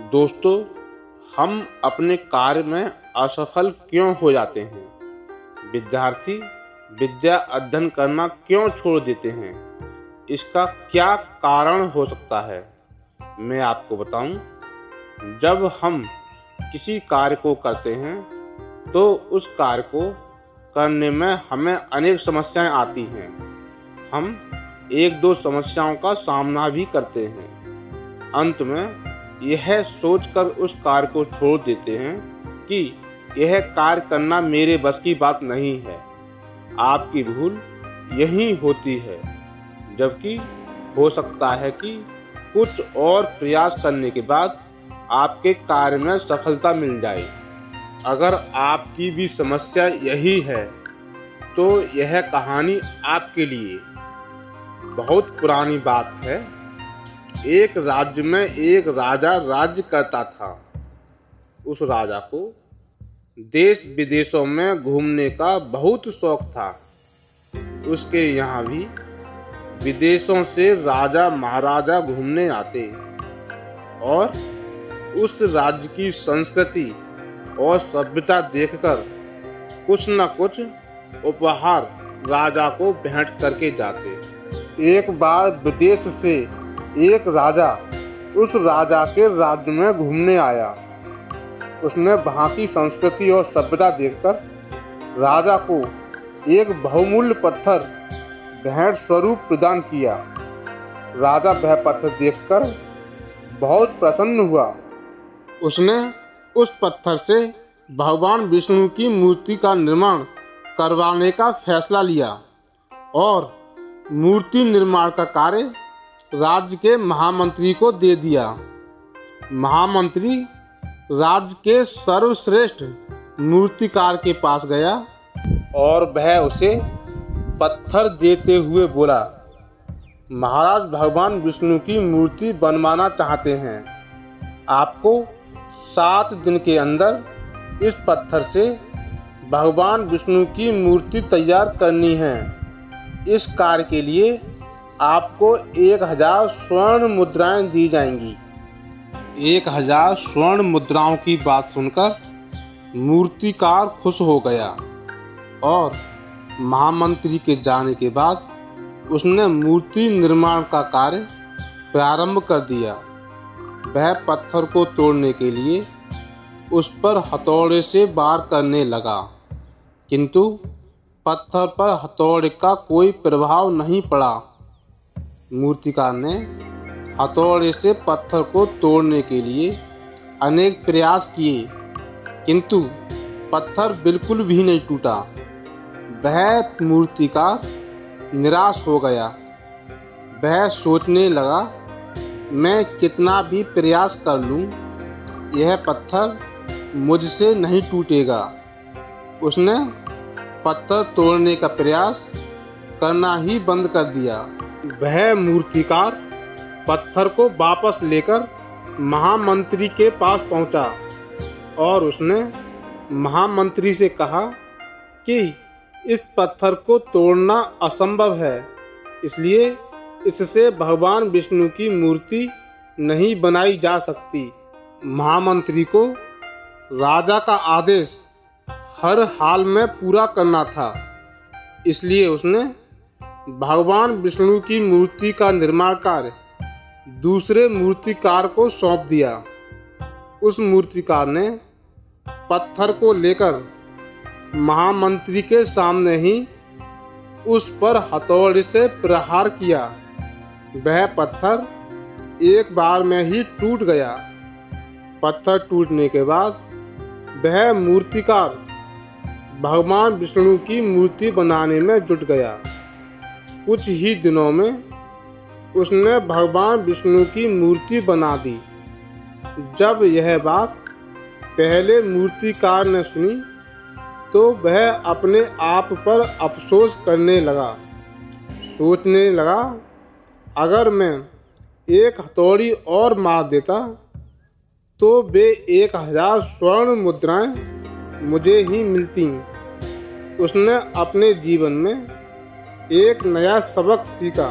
दोस्तों, हम अपने कार्य में असफल क्यों हो जाते हैं? विद्यार्थी विद्या अध्ययन करना क्यों छोड़ देते हैं? इसका क्या कारण हो सकता है? मैं आपको बताऊं। जब हम किसी कार्य को करते हैं तो उस कार्य को करने में हमें अनेक समस्याएं आती हैं। हम एक दो समस्याओं का सामना भी करते हैं। अंत में यह सोचकर उस कार्य को छोड़ देते हैं कि यह कार्य करना मेरे बस की बात नहीं है। आपकी भूल यही होती है, जबकि हो सकता है कि कुछ और प्रयास करने के बाद आपके कार्य में सफलता मिल जाए। अगर आपकी भी समस्या यही है तो यह कहानी आपके लिए। बहुत पुरानी बात है। एक राज्य में एक राजा राज्य करता था। उस राजा को देश विदेशों में घूमने का बहुत शौक था। उसके यहाँ भी विदेशों से राजा महाराजा घूमने आते और उस राज्य की संस्कृति और सभ्यता देखकर कुछ न कुछ उपहार राजा को भेंट करके जाते। एक बार विदेश से एक राजा उस राजा के राज्य में घूमने आया। उसने वहाँ की संस्कृति और सभ्यता देखकर राजा को एक बहुमूल्य पत्थर भेंट स्वरूप प्रदान किया। राजा वह पत्थर देखकर बहुत प्रसन्न हुआ। उसने उस पत्थर से भगवान विष्णु की मूर्ति का निर्माण करवाने का फैसला लिया और मूर्ति निर्माण का कार्य राज्य के महामंत्री को दे दिया। महामंत्री राज्य के सर्वश्रेष्ठ मूर्तिकार के पास गया और वह उसे पत्थर देते हुए बोला, महाराज भगवान विष्णु की मूर्ति बनवाना चाहते हैं। आपको 7 दिन के अंदर इस पत्थर से भगवान विष्णु की मूर्ति तैयार करनी है। इस कार्य के लिए आपको 1000 स्वर्ण मुद्राएं दी जाएंगी। 1000 स्वर्ण मुद्राओं की बात सुनकर मूर्तिकार खुश हो गया और महामंत्री के जाने के बाद उसने मूर्ति निर्माण का कार्य प्रारंभ कर दिया। वह पत्थर को तोड़ने के लिए उस पर हथौड़े से वार करने लगा, किंतु पत्थर पर हथौड़े का कोई प्रभाव नहीं पड़ा। मूर्तिकार ने हथौड़े से पत्थर को तोड़ने के लिए अनेक प्रयास किए, किंतु पत्थर बिल्कुल भी नहीं टूटा। वह मूर्तिकार निराश हो गया। वह सोचने लगा, मैं कितना भी प्रयास कर लूं, यह पत्थर मुझसे नहीं टूटेगा। उसने पत्थर तोड़ने का प्रयास करना ही बंद कर दिया। वह मूर्तिकार पत्थर को वापस लेकर महामंत्री के पास पहुंचा और उसने महामंत्री से कहा कि इस पत्थर को तोड़ना असंभव है, इसलिए इससे भगवान विष्णु की मूर्ति नहीं बनाई जा सकती। महामंत्री को राजा का आदेश हर हाल में पूरा करना था, इसलिए उसने भगवान विष्णु की मूर्ति का निर्माण कार्य दूसरे मूर्तिकार को सौंप दिया। उस मूर्तिकार ने पत्थर को लेकर महामंत्री के सामने ही उस पर हथौड़े से प्रहार किया। वह पत्थर एक बार में ही टूट गया। पत्थर टूटने के बाद वह मूर्तिकार भगवान विष्णु की मूर्ति बनाने में जुट गया। कुछ ही दिनों में उसने भगवान विष्णु की मूर्ति बना दी। जब यह बात पहले मूर्तिकार ने सुनी तो वह अपने आप पर अफसोस करने लगा। सोचने लगा, अगर मैं एक हथौड़ी और मार देता तो वे 1000 स्वर्ण मुद्राएं मुझे ही मिलती। उसने अपने जीवन में एक नया सबक सीखा।